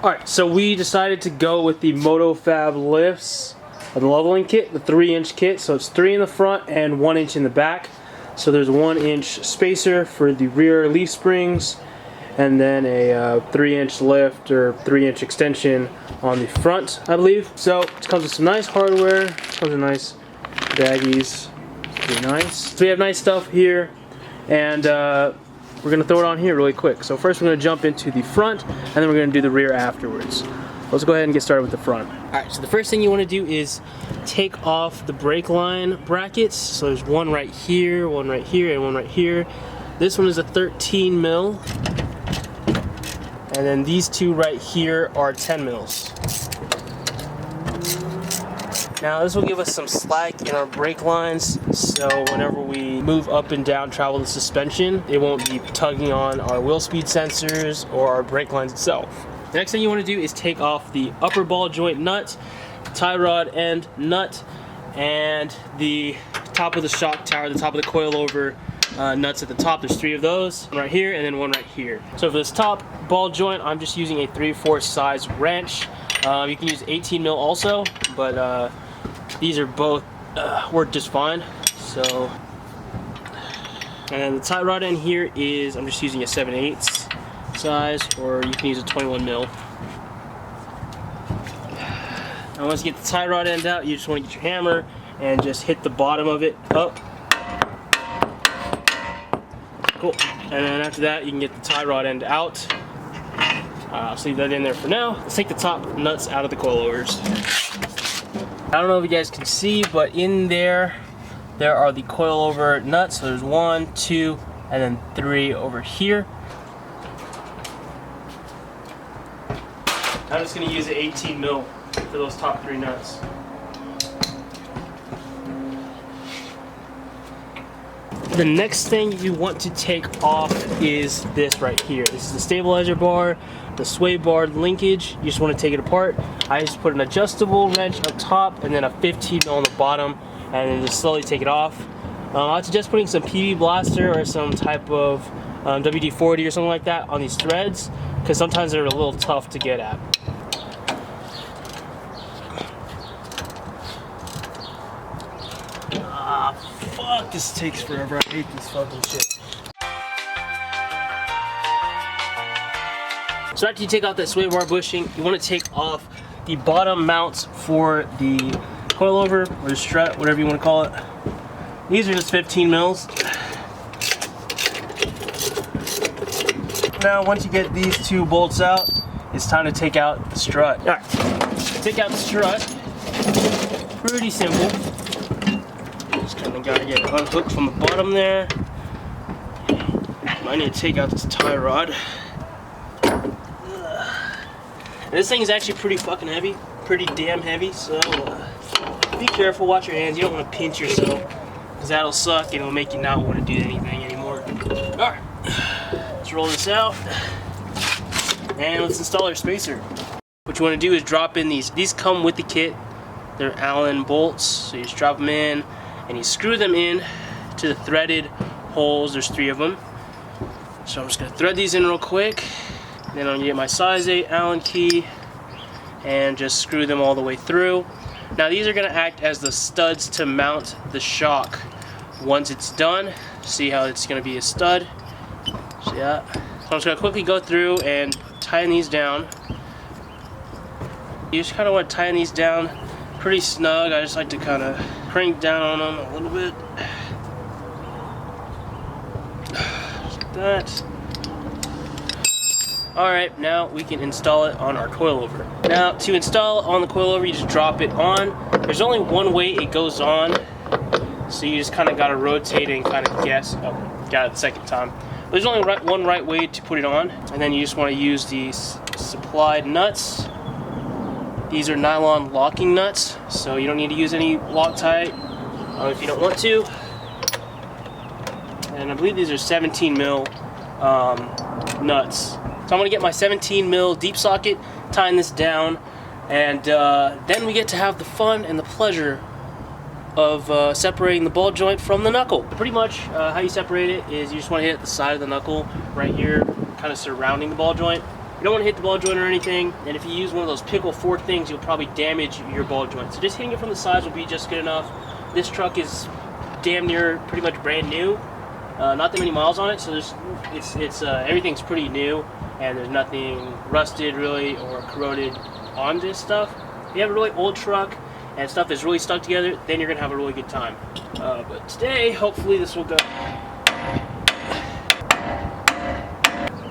Alright, so we decided to go with the MotoFab lifts, the leveling kit, the 3-inch kit. So it's 3 in the front and 1 inch in the back. So there's a 1-inch spacer for the rear leaf springs, and then a 3-inch lift or 3-inch extension on the front, I believe. So it comes with some nice hardware, comes with nice baggies, pretty nice. So we have nice stuff here, and we're gonna throw it on here really quick. So first we're gonna jump into the front, and then we're gonna do the rear afterwards. Let's go ahead and get started with the front. Alright, so the first thing you want to do is take off the brake line brackets. So there's one right here, and one right here. This one is a 13 mil. And then these two right here are 10 mils. Now this will give us some slack in our brake lines, so whenever we move up and down, travel the suspension, it won't be tugging on our wheel speed sensors or our brake lines itself. The next thing you want to do is take off the upper ball joint nut, tie rod end nut, and the top of the shock tower, the top of the coilover nuts at the top. There's 3 of those, one right here and then one right here. So for this top ball joint, I'm just using a 3/4 size wrench. You can use 18 mil also, but these are both work just fine. So, and then the tie rod end here is, I'm just using a 7/8 size, or you can use a 21 mil. Now once you get the tie rod end out, you just want to get your hammer and just hit the bottom of it up. Cool. And then after that, you can get the tie rod end out. I'll leave that in there for now. Let's take the top nuts out of the coilovers. I don't know if you guys can see, but in there are the coilover nuts. So there's 1, 2, and then 3 over here. I'm just going to use an 18 mil for those top 3 nuts. The next thing you want to take off is this right here. This is the stabilizer bar, the sway bar linkage. You just want to take it apart. I just put an adjustable wrench up top and then a 15 mil on the bottom, and then just slowly take it off. I suggest putting some PV blaster or some type of WD-40 or something like that on these threads, because sometimes they're a little tough to get at. Fuck, this takes forever. I hate this fucking shit. So after you take off that sway bar bushing, you want to take off the bottom mounts for the coilover or the strut, whatever you want to call it. These are just 15 mils. Now once you get these 2 bolts out, it's time to take out the strut. Alright, take out the strut. Pretty simple. Just kind of gotta get it unhooked from the bottom there. I need to take out this tie rod. And this thing is actually pretty fucking heavy, pretty damn heavy, so be careful, watch your hands. You don't want to pinch yourself, because that'll suck and it'll make you not want to do anything anymore. Alright, let's roll this out, and let's install our spacer. What you want to do is drop in these. These come with the kit. They're Allen bolts, so you just drop them in, and you screw them in to the threaded holes. There's 3 of them. So I'm just going to thread these in real quick. Then I'm going to get my size 8 Allen key and just screw them all the way through. Now these are going to act as the studs to mount the shock. Once it's done, see how it's going to be a stud. See that? So I'm just going to quickly go through and tighten these down. You just kind of want to tighten these down pretty snug. I just like to kind of crank down on them a little bit. Just like that. Alright, now we can install it on our coilover. Now, to install on the coilover, you just drop it on. There's only one way it goes on, so you just kind of got to rotate and kind of guess. Oh, got it the second time. There's only one right way to put it on, and then you just want to use these supplied nuts. These are nylon locking nuts, so you don't need to use any Loctite if you don't want to. And I believe these are 17 mil nuts. So I'm going to get my 17 mil deep socket, tying this down, and then we get to have the fun and the pleasure of separating the ball joint from the knuckle. Pretty much how you separate it is you just want to hit the side of the knuckle right here, kind of surrounding the ball joint. You don't want to hit the ball joint or anything, and if you use one of those pickle fork things, you'll probably damage your ball joint. So just hitting it from the sides will be just good enough. This truck is damn near pretty much brand new. Not that many miles on it, so everything's pretty new, and there's nothing rusted really or corroded on this stuff. If you have a really old truck and stuff is really stuck together, then you're gonna have a really good time. But today, hopefully this will go.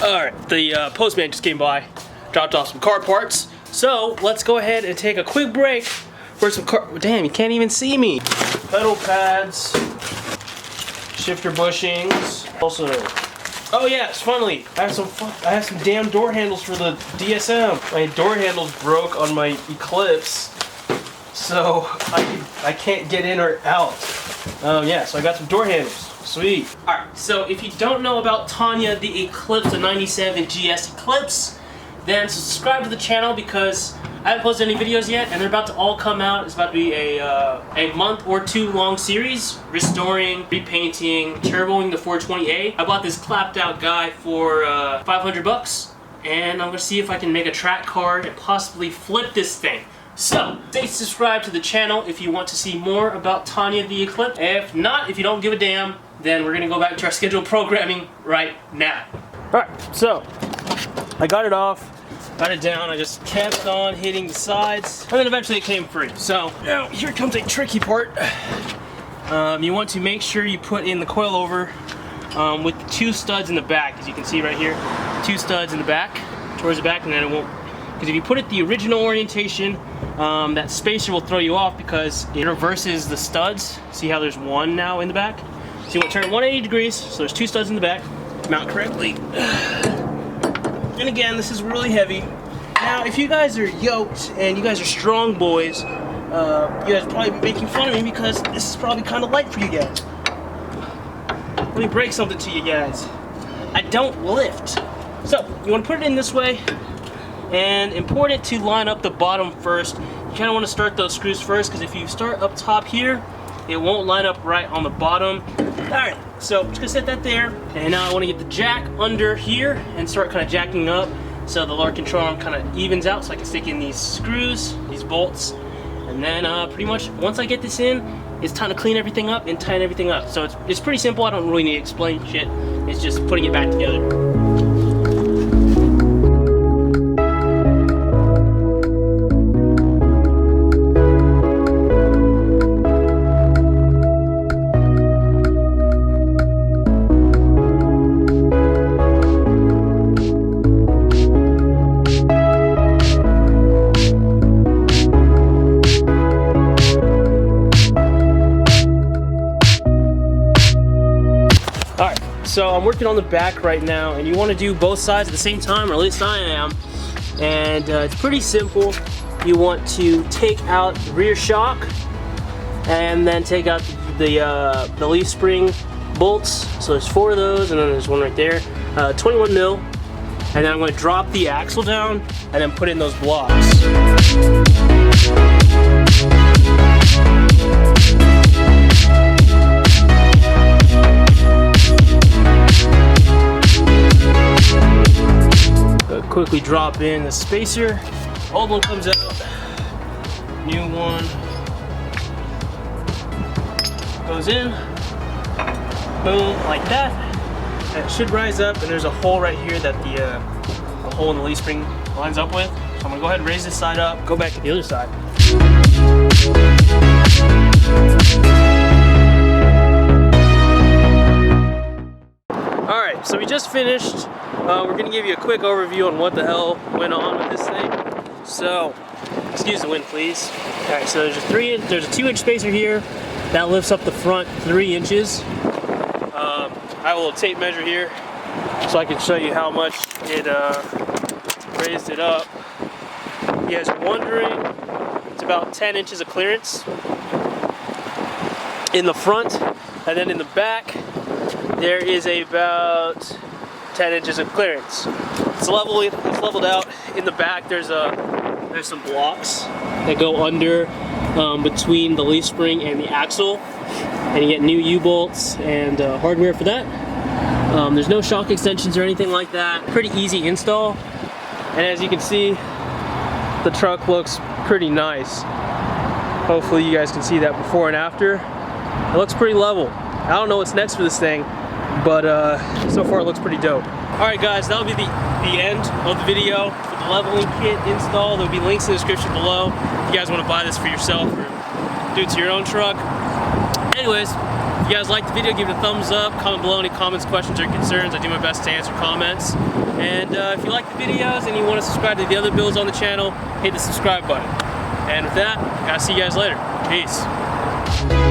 Alright, the postman just came by, dropped off some car parts. So let's go ahead and take a quick break for some car. Damn, you can't even see me. Pedal pads, shifter bushings. Also, oh yes, finally, I have some damn door handles for the DSM. My door handles broke on my Eclipse, so I can't get in or out. Yeah, so I got some door handles. Sweet. Alright, so if you don't know about Tanya, the Eclipse, the 97 GS Eclipse, then subscribe to the channel because I haven't posted any videos yet, and they're about to all come out. It's about to be a month or two long series, restoring, repainting, turboing the 420A. I bought this clapped out guy for 500 bucks, and I'm gonna see if I can make a track car and possibly flip this thing. So, stay subscribed to the channel if you want to see more about Tanya the Eclipse. If not, if you don't give a damn, then we're gonna go back to our scheduled programming right now. Alright, so I got it off, got it down, I just kept on hitting the sides, and then eventually it came free. So, now here comes a tricky part. You want to make sure you put in the coilover with the two studs in the back, as you can see right here. Two studs in the back, towards the back, and then it won't. Because if you put it the original orientation, that spacer will throw you off because it reverses the studs. See how there's one now in the back? So you want to turn it 180 degrees, so there's two studs in the back, mount correctly. And again, this is really heavy. Now, if you guys are yoked and you guys are strong boys, you guys are probably making fun of me because this is probably kind of light for you guys. Let me break something to you guys. I don't lift. So, you want to put it in this way, and important to line up the bottom first. You kind of want to start those screws first, because if you start up top here, it won't line up right on the bottom. Alright, so I'm just going to set that there, and now I want to get the jack under here and start kind of jacking up so the lower control arm kind of evens out, so I can stick in these screws, these bolts, and then pretty much once I get this in, it's time to clean everything up and tighten everything up. So it's pretty simple. I don't really need to explain shit. It's just putting it back together. So I'm working on the back right now, and you want to do both sides at the same time, or at least I am. And it's pretty simple. You want to take out the rear shock, and then take out the leaf spring bolts. So there's 4 of those, and then there's one right there. 21 mil. And then I'm going to drop the axle down, and then put in those blocks. Quickly drop in the spacer. Old one comes out, new one goes in, boom, like that. And it should rise up, and there's a hole right here that the hole in the leaf spring lines up with. So I'm gonna go ahead and raise this side up, go back to the other side. Alright, so we just finished. We're going to give you a quick overview on what the hell went on with this thing. So, excuse the wind please. Alright, so there's a 2-inch spacer here that lifts up the front 3 inches. I have a little tape measure here so I can show you how much it raised it up. If you guys are wondering, it's about 10 inches of clearance in the front, and then in the back there is about 10 inches of clearance. It's leveled out. In the back there's some blocks that go under between the leaf spring and the axle, and you get new U-bolts and hardware for that. There's no shock extensions or anything like that. Pretty easy install. And as you can see, the truck looks pretty nice. Hopefully you guys can see that before and after. It looks pretty level. I don't know what's next for this thing, but so far it looks pretty dope. Alright guys, that'll be the end of the video for the leveling kit install. There'll be links in the description below if you guys want to buy this for yourself or do it to your own truck. Anyways, if you guys like the video, give it a thumbs up, comment below any comments, questions, or concerns. I do my best to answer comments. And if you like the videos and you want to subscribe to the other builds on the channel, hit the subscribe button. And with that, I'll see you guys later. Peace.